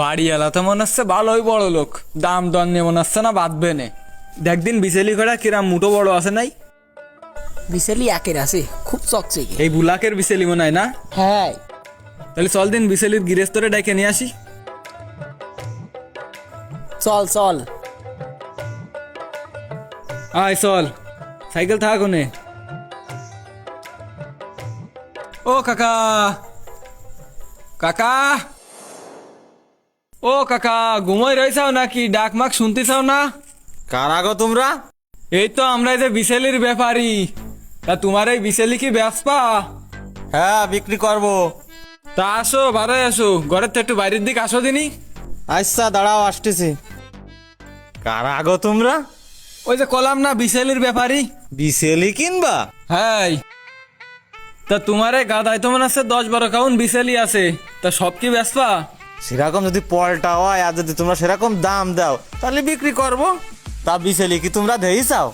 বাড়িওয়ালা তো মনে হচ্ছে ভালোই বড় লোক, দাম দর নিয়ে মনে হচ্ছে না বাঁধবে নে। দেখদিন বিচেলি করা কিরাম মুঠো বড় আছে নাই? বিসেলি একের আছে, খুব চকচকে। এই বুলাকের বিচেলি মনে হয় না? হ্যাঁ, তাহলে চল দিন বিচেলির গৃহস্থরে ডেকে নিয়ে আসি। চল চল। আয় চল, সাইকেল থাক ওনে। ও কাকা, কাকা, ও কাকা, ঘুমাই রয়েছাও নাকি? ডাক মাক শুনতে চাও না? কারা গো তোমরা? এই তো আমরা এই যে বিচেলির ব্যাপারী। তা তোমার এই বিচেলি কি ব্যবসা? হ্যাঁ, বিক্রি করব। তা আসো, বারোয় আসো, ঘরের তো একটু বাইরের দিকে আসো দিনি। আচ্ছা দাঁড়াও, আসতেছি। কারা গো তোমরা? ওই যে কলাম না বিচেলির ব্যাপারী। বিসেলি কিনবা? হ্যাঁ, তা তোমার এই গাদায় তো মনে আছে 10-12 কাউন বিচেলি আছে, তা সব কি ব্যবসা? সেরকম যদি পলটা হয় আর যদি তোমরা সেরকম দাম দাও তাহলে বিক্রি করব। তা বিসেলি কি তোমরা দেই চাও?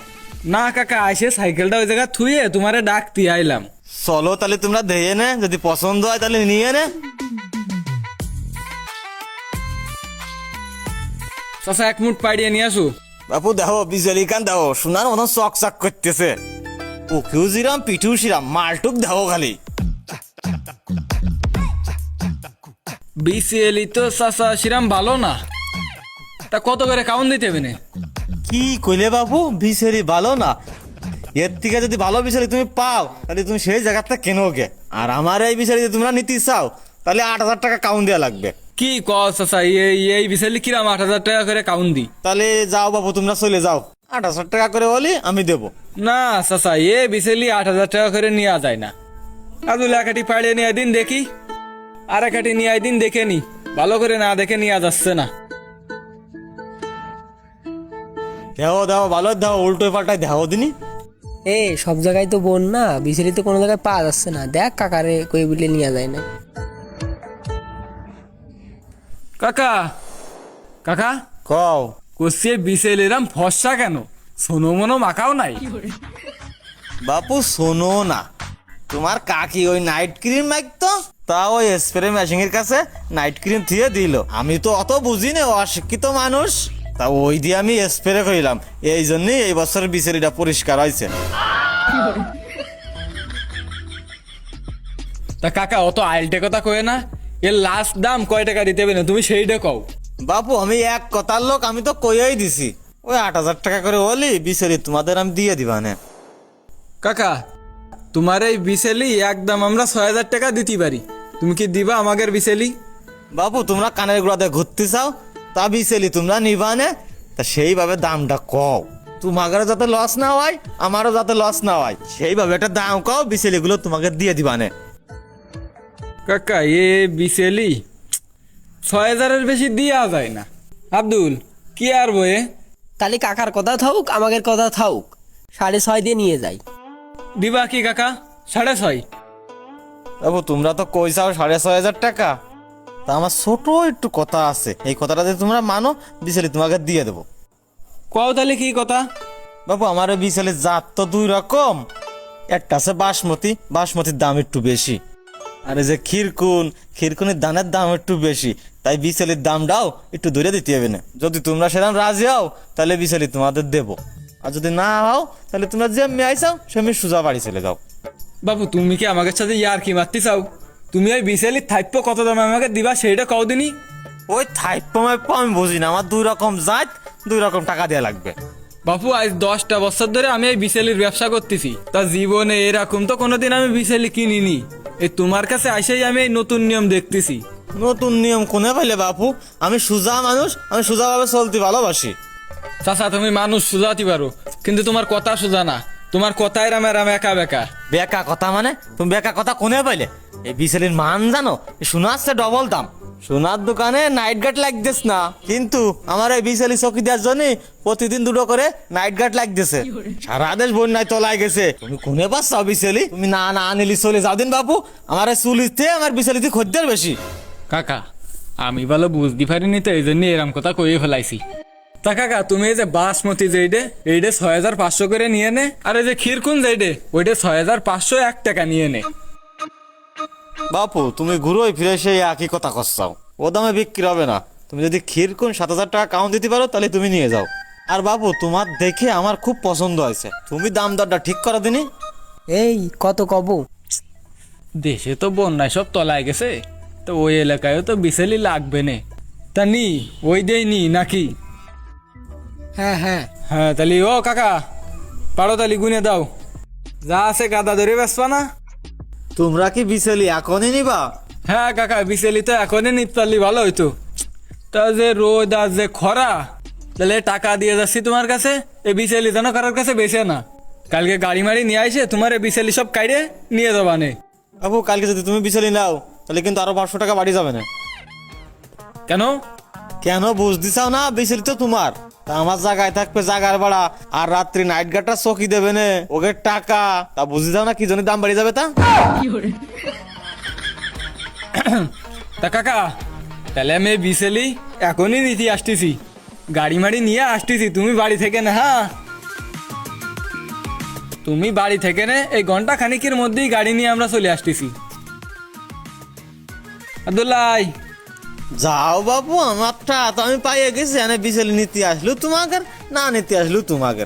না কাকা, আইসে সাইকেলটা ওই জায়গা থুয়ে তোমারে ডাকতে আইলাম। চলো তাহলে তোমরা দেয়ে নে, যদি পছন্দ হয় তাহলে নিয়ে নে। চাচা এক মুঠ পাইড়িয়ে নিয়ে আসো। বাপু দেখো বিজলি কান দেখো, শোনার মতন চক চাক করতেছে। ওকেও জিরাম পিঠেও শিরাম, মালটুক দেখো খালি। বিসিএলি তো চাচা শিরাম ভালো না। তা কত করে কাউন দিতে হবে না? কি কইলে বাবু, বিসেলি ভালো না? এর থেকে যদি ভালো বিসেলি তুমি পাও তাহলে তুমি সেই জায়গাটা কেনো গে। আর আমার এই বিসেলি যদি তোমরা নিতে চাও তাহলে 8,000 টাকা কাউন্ট দেওয়া লাগবে। কি কস চাচা, এই বিসেলি কিরাম 8,000 টাকা করে কাউন দি? তাহলে যাও বাবু, তোমরা চলে যাও। 8,000 টাকা করে হলে আমি দেবো। না চাচা, বিসেলি 8,000 টাকা করে নেওয়া যায় না। আদুল একাটি পাইড়িয়ে নিয়ে দিন দেখি, আর একাটি নিয়ে দিন দেখে নি, ভালো করে না দেখে নেওয়া যাচ্ছে না। দেও দেও, ভালো দাও, উল্টো পাল্টায় দেও দিনি। এ সব জায়গায় তো বোন না, বিসেলি তো কোনো জায়গায় পাওয়া যাচ্ছে না। দেখ কাকারে কই বলে নিয়ে যায় না। কাকা, কাকা, কও। কষিয়ে বিসেলিরাম ফর্সা কেন? সোনো মনো মাখাও নাই? বাপু শোনো না, তোমার কাকি ওই নাইট ক্রিম মাখতো, তা ওই স্প্রে মেশিন এর কাছে নাইট ক্রিম দিয়ে দিল। আমি তো অত বুঝি না, অশিক্ষিত মানুষ, তা ওই দিয়ে আমি স্প্রে করিলাম। এই জন্যই এই বছর বিচেরিটা পরিষ্কার হয়েছে। তা কাকা অত আইলটে কথা কয়ে না, এর লাস্ট দাম কয় টাকা দিতে হবে না তুমি সেইটা কও। বাপু আমি এক কথার লোক, আমি তো কইয়াই দিছি। ওই 8,000 টাকা করে হলি বিচেরি তোমাদের আমি দিয়ে দিবা না। কাকা, তোমার এই বিসেলি একদম আমরা 6,000 টাকা দিতে পারি, তুমি কি দিবা আমাদের বিসেলি? বাপু তোমরা কানের গোড়াতে ঘুরতে চাও, তা বিচেলি তোমরা নিবা না, তা সেইভাবে দামটা কও। তোমাদের যাতে লস না হয়, আমারও যাতে লস না হয়, সেইভাবে একটা দাম কও, বিচেলিগুলো তোমাকে দিয়ে দিবা না। কাকা বিসেলি 6,000-এর বেশি দেওয়া যায় না। আব্দুল কি আর বয়ে? তাহলে কাকার কথা থাকুক, আমাদের কথা থাকুক, 6.5 দিয়ে নিয়ে যাই। দিবা কি কাকা? 6.5? বাবু তোমরা তো কইসাও 6,500 টাকা, তা আমার ছোট একটু কথা আছে, এই কথাটা যদি তোমরা মানো বিচেলি তোমাকে দিয়ে দেবো। কও তাহলে কি কথা? বাবু আমার ওই বিচেলির জাত তো 2 রকম। একটা আছে বাসমতি, বাসমতির দাম একটু বেশি। আর এই যে খিরকুনের দানের দাম একটু বেশি, তাই বিচেলির দামটাও একটু ধরে দিতে হবে না। যদি তোমরা সেরকম রাজি হও তাহলে বিচেলি তোমাদের দেবো, আর যদি না হও তাহলে তোমরা যেমনি আইসাও সেমনি সোজা বাড়ি চলে যাও। বাবু তুমি কি আমাদের সাথে ইয়ার কি মারতে চাও? তুমি ওই বিসেলি থাইপ্য কত দামে আমাকে দিবা সেইটা কও দিনি। ওই থাইপ্য আমি বুঝি না, আমার 2 রকম জাত, 2 রকম টাকা দেওয়া লাগবে। বাপু আজ 10টা বছর ধরে আমি এই বিসেলির ব্যবসা করতেছি, তা জীবনে এরকম তো কোনোদিন আমি বিসেলি কিনিনি। এই তোমার কাছে আইসাই আমি এই নতুন নিয়ম দেখতেছি। নতুন নিয়ম কোনে পাইলে বাপু? আমি সুজা মানুষ, আমি সুজাভাবে চলতে ভালোবাসি। চাচা তুমি মানুষ সুজাতে পারো, কিন্তু তোমার কথা সুজা না, তোমার কথায় রামে রামে একা বেকা। বেকা কথা মানে? তুমি বেকা কথা কোনে পাইলে? এই বিচেলির মান জানো? সোনা আসছে ডবল দাম। সোনার দোকানে নাইট গার্ড লাগতেছ না, কিন্তু আমার এই বিচেলি চকি দেওয়ার জন্য প্রতিদিন 2টো করে নাইট গার্ড লাগতেছে। সারা দেশ বন্যায় তলায় গেছে, তুমি কোনে পাচ্ছাও বিচেলি? তুমি না আনিলি চলে যাও দিন বাপু, আমার এই চুলিতে আমার বিচেলিতে খদ্দের বেশি। কাকা আমি ভালো বুঝতে পারিনি, তো এই জন্য এরম কথা কইয়ে ফেলাইছি। তা কাকা তুমি এই যে বাসমতি যেইডে এইডে 6,500 করে নিয়ে নে, আর এই যে খিরকুন যেইডে ওইটা 6,501 টাকা নিয়ে নে। বাপু তুমি ঘুরোই ফিরে সেই একই কথা করছাও, ও দামে বিক্রি হবে না। তুমি যদি ক্ষীরকুন 7,000 টাকা কাউন্ট দিতে পারো তাহলে তুমি নিয়ে যাও। আর বাবু তোমার দেখে আমার খুব পছন্দ হয়েছে, তুমি দাম দরটা ঠিক করো দিনি। এই কত কব? দেশে তো বন্যায় সব তলায় গেছে, তো ওই এলাকায়ও তো বিসেলি লাগবে নে। তা নি ওই দেই নি নাকি? হ্যাঁ হ্যাঁ। হ্যাঁ তাহলে ও কাকা, পারো তাহলে গুনে দাও, যা আছে গাদা ধরে বেসবা না? তোমরা কি বিসেলি এখনই নিবা? হ্যাঁ কাকা, বিসেলি তো এখনই নিতে পারলি ভালো হইতো। তা যে রোদ আর যে খরা, তাহলে টাকা দিয়ে যাচ্ছি তোমার কাছে, এই বিসেলি যেন কারোর কাছে বেছে না। কালকে গাড়ি মারি নিয়ে আসে তোমার এই বিসেলি সব কাইড়ে নিয়ে যাবা নে। বাবু কালকে যদি তুমি বিসেলি নাও তাহলে কিন্তু আরো 500 টাকা বাড়ি যাবে না। কেন? কেন বুঝ দিছাও না? বিসেলি তো তোমার, তা আমার জায়গায় থাকবে জাগার ভাড়া, আর রাত্রি নাইট গার্ডটা চকি দেবে না, ওকে টাকা, তা বুঝি যাও না কি জন্য দাম বাড়ি যাবে তা? তা কাকা, তাহলে আমি এই বিসেলি এখনই নিতে আসতেছি, গাড়ি মারি নিয়ে আসতেছি, তুমি বাড়ি থেকে না। হ্যাঁ তুমি বাড়ি থেকে নে, এই ঘন্টা খানিকের মধ্যেই গাড়ি নিয়ে আমরা চলে আসতেছি। আব্দুল্লাহ, যাও বাবু, আমারটা তো আমি পাইয়ে গেছি, এনে বিসেলি নিতে আসলো তোমাকে, না নিতে আসলো তোমাকে।